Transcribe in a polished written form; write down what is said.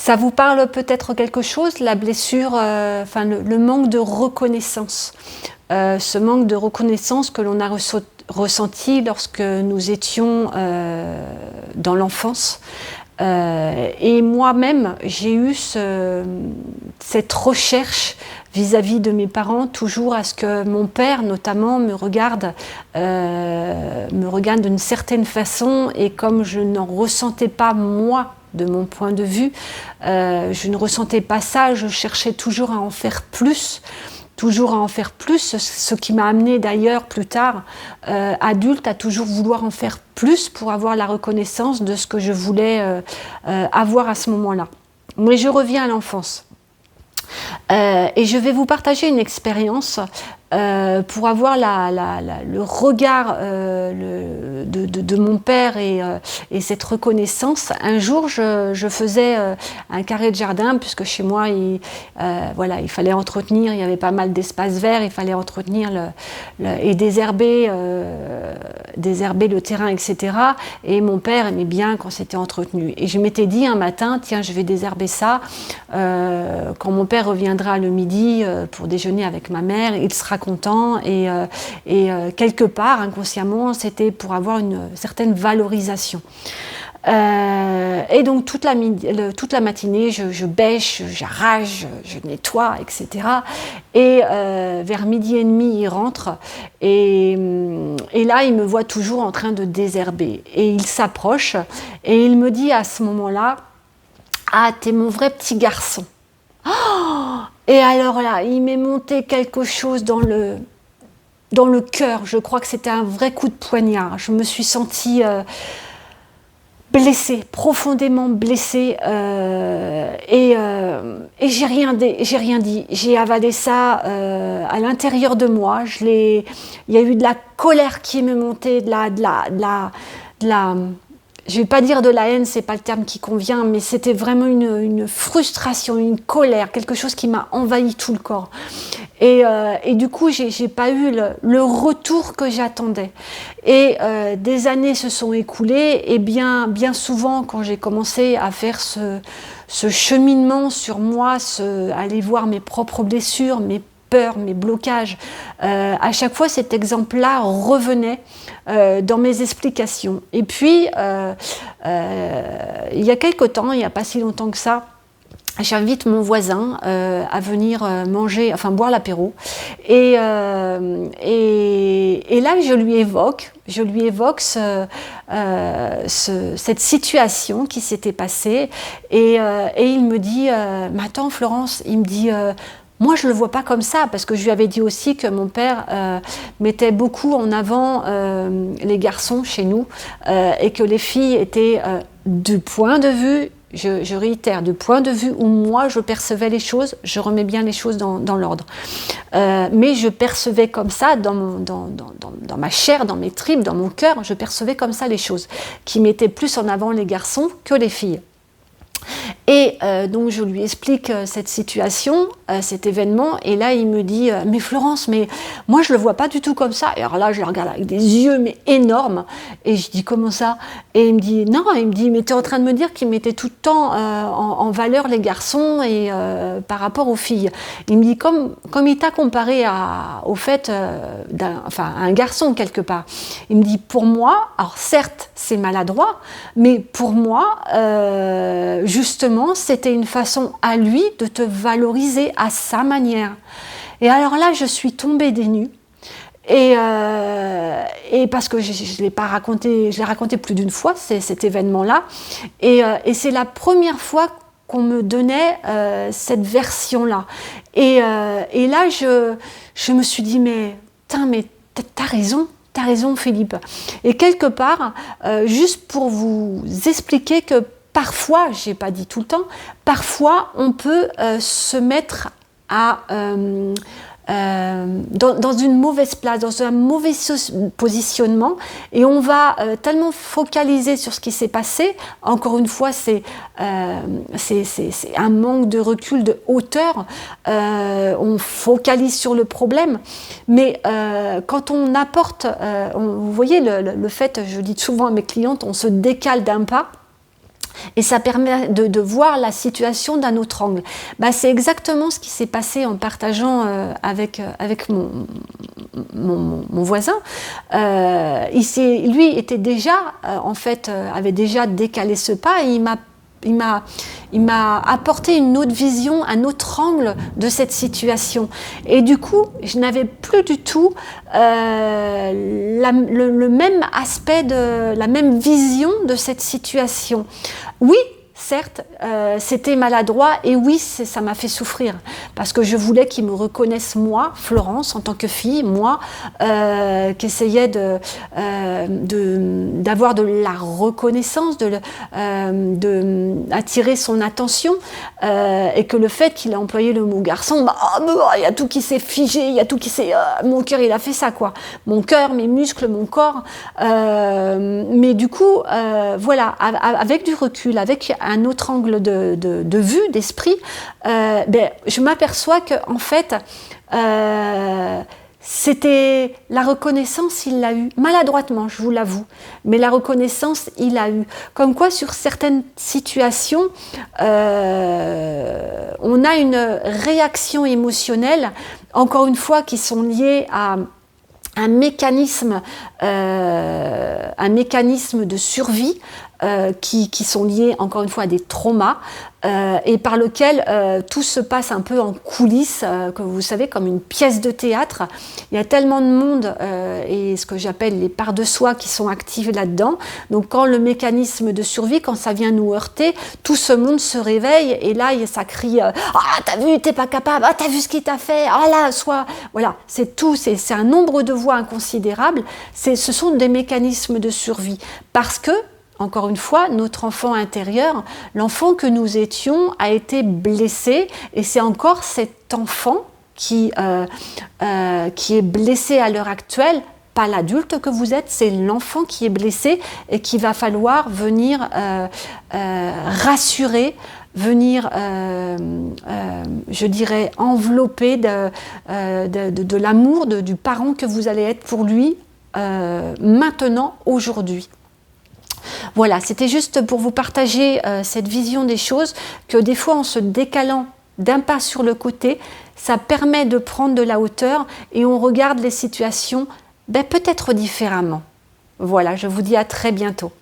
Ça vous parle peut-être quelque chose, la blessure, enfin le manque de reconnaissance. Ce manque de reconnaissance que l'on a ressenti lorsque nous étions dans l'enfance. Et moi-même, j'ai eu cette recherche vis-à-vis de mes parents, toujours à ce que mon père, notamment, me regarde d'une certaine façon, et comme je n'en ressentais pas, moi, de mon point de vue, je ne ressentais pas ça, je cherchais toujours à en faire plus, ce qui m'a amené d'ailleurs plus tard, adulte, à toujours vouloir en faire plus pour avoir la reconnaissance de ce que je voulais avoir à ce moment-là. Mais je reviens à l'enfance. Et je vais vous partager une expérience pour avoir le regard de mon père et cette reconnaissance. Un jour, je faisais un carré de jardin, puisque chez moi, il fallait entretenir, il y avait pas mal d'espaces verts, il fallait entretenir et désherber le terrain, etc. Et mon père aimait bien quand c'était entretenu. Et je m'étais dit un matin, tiens, je vais désherber ça. Quand mon père reviendra le midi pour déjeuner avec ma mère, il sera content, et quelque part, inconsciemment, c'était pour avoir une certaine valorisation. Et donc toute la matinée, je bêche, j'arrache, je nettoie, etc. Et vers midi et demi, il rentre, et là, il me voit toujours en train de désherber. Et il s'approche, et il me dit à ce moment-là, « Ah, t'es mon vrai petit garçon !» Et alors là, il m'est monté quelque chose dans le cœur. Je crois que c'était un vrai coup de poignard. Je me suis sentie blessée, profondément blessée, et j'ai rien dit. J'ai avalé ça à l'intérieur de moi. Il y a eu de la colère qui m'est montée, de la je ne vais pas dire de la haine, c'est pas le terme qui convient, mais c'était vraiment une frustration, une colère, quelque chose qui m'a envahi tout le corps. Et du coup, j'ai pas eu le retour que j'attendais. Et des années se sont écoulées, et bien souvent, quand j'ai commencé à faire ce cheminement sur moi, aller voir mes propres blessures, mes peurs, mes blocages, à chaque fois cet exemple-là revenait dans mes explications. Et puis, il y a quelque temps, il n'y a pas si longtemps que ça, j'invite mon voisin à venir boire l'apéro. Et là, je lui évoque cette situation qui s'était passée. Et il me dit, mais attends Florence, il me dit... moi, je ne le vois pas comme ça, parce que je lui avais dit aussi que mon père mettait beaucoup en avant les garçons chez nous, et que les filles étaient, du point de vue, je réitère, du point de vue où moi je percevais les choses, je remets bien les choses dans l'ordre. Mais je percevais comme ça, dans ma chair, dans mes tripes, dans mon cœur, je percevais comme ça les choses, qui mettaient plus en avant les garçons que les filles. Et donc je lui explique cette situation, cet événement, et là il me dit « Mais Florence, mais moi je le vois pas du tout comme ça ». Et alors là je le regarde avec des yeux mais énormes, et je dis « Comment ça ?» Et il me dit « Non », il me dit « Mais tu es en train de me dire qu'il mettait tout le temps en valeur les garçons et par rapport aux filles ». Il me dit « Comme il t'a comparé au fait à un garçon quelque part ». Il me dit « Pour moi, alors certes c'est maladroit, mais pour moi, justement, c'était une façon à lui de te valoriser à sa manière. » Et alors là, je suis tombée des nues. Et parce que je l'ai raconté plus d'une fois, cet événement-là. Et c'est la première fois qu'on me donnait cette version-là. Et là, je me suis dit, mais t'as raison. T'as raison, Philippe. Et quelque part, juste pour vous expliquer que parfois, je n'ai pas dit tout le temps, parfois on peut se mettre dans une mauvaise place, dans un mauvais positionnement, et on va tellement focaliser sur ce qui s'est passé. Encore une fois, c'est un manque de recul, de hauteur. On focalise sur le problème, mais quand on apporte, vous voyez le fait, je dis souvent à mes clientes, on se décale d'un pas. Et ça permet de voir la situation d'un autre angle. Bah, c'est exactement ce qui s'est passé en partageant avec mon voisin. Lui était déjà, avait déjà décalé ce pas et il m'a apporté une autre vision, un autre angle de cette situation. Et du coup, je n'avais plus du tout le même aspect, la même vision de cette situation. Oui, certes, c'était maladroit et oui, ça m'a fait souffrir parce que je voulais qu'ils me reconnaissent moi, Florence, en tant que fille, moi, qui essayais d'avoir de la reconnaissance, d'attirer son attention et que le fait qu'il ait employé le mot garçon, il y a tout qui s'est figé, il y a tout qui s'est... mon cœur, il a fait ça, quoi. Mon cœur, mes muscles, mon corps. Mais du coup, voilà, avec du recul, avec un autre angle de vue, d'esprit, je m'aperçois qu'en fait, c'était la reconnaissance, il l'a eu, maladroitement, je vous l'avoue, mais la reconnaissance, il l'a eu. Comme quoi, sur certaines situations, on a une réaction émotionnelle, encore une fois, qui sont liées à un mécanisme de survie qui sont liés encore une fois à des traumas et par lequel tout se passe un peu en coulisses, que vous savez, comme une pièce de théâtre. Il y a tellement de monde et ce que j'appelle les parts de soi qui sont actives là-dedans. Donc quand le mécanisme de survie, quand ça vient nous heurter, tout ce monde se réveille et là ça crie ah t'as vu, t'es pas capable, ah t'as vu ce qu'il t'a fait, ah là voilà, c'est tout, c'est un nombre de voix inconsidérable. Ce sont des mécanismes de survie parce que encore une fois, notre enfant intérieur, l'enfant que nous étions, a été blessé et c'est encore cet enfant qui est blessé à l'heure actuelle, pas l'adulte que vous êtes, c'est l'enfant qui est blessé et qu'il va falloir venir rassurer, venir, je dirais, envelopper de l'amour du parent que vous allez être pour lui maintenant, aujourd'hui. Voilà, c'était juste pour vous partager cette vision des choses, que des fois en se décalant d'un pas sur le côté, ça permet de prendre de la hauteur et on regarde les situations peut-être différemment. Voilà, je vous dis à très bientôt.